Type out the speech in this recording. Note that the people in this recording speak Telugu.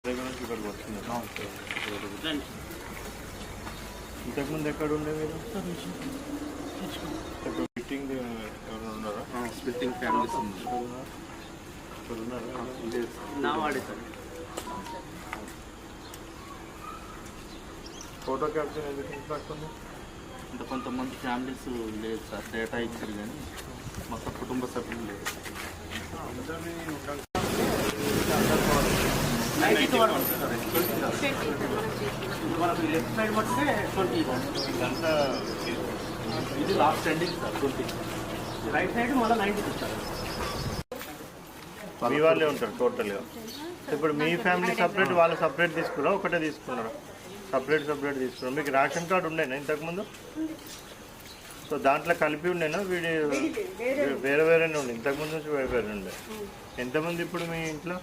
ఇక్కడికి వస్తున్నాను. ఇంతకుముందు ఎక్కడ ఉండే మీరు? స్ప్లిట్టింగ్ ఎవరైనా ఉన్నారా? స్ప్లిట్టింగ్ ఫ్యామిలీస్ ఇక్కడ ఉన్నారా? నా వాడే సార్. ఫోటో క్యాప్షన్ ఎందుకు ఇంపాక్ట్ అంటే కొంతమంది ఫ్యామిలీస్ లేదు సార్, డేటా ఇచ్చారు కానీ మొత్తం కుటుంబ సభ్యులు లేదు. మనకు లెఫ్ట్ సైడ్ పడితే 20 ఇదంతా ఇది last ending sir 20. Right side మళ్ళీ 90 ఇస్తారు. మీ వాళ్ళే ఉంటారు టోటల్గా. ఇప్పుడు మీ ఫ్యామిలీ సపరేట్, వాళ్ళు సపరేట్ తీసుకున్నారా, ఒకటే తీసుకున్నారా? సపరేట్ తీసుకున్నారు. మీకు రేషన్ కార్డు ఉండేనా ఇంతకుముందు? సో దాంట్లో కలిపి ఉండేనా వీడి వేరేనే ఉండే? ఇంతకుముందు నుంచి వేరే ఉండే. ఎంతమంది ఇప్పుడు మీ ఇంట్లో?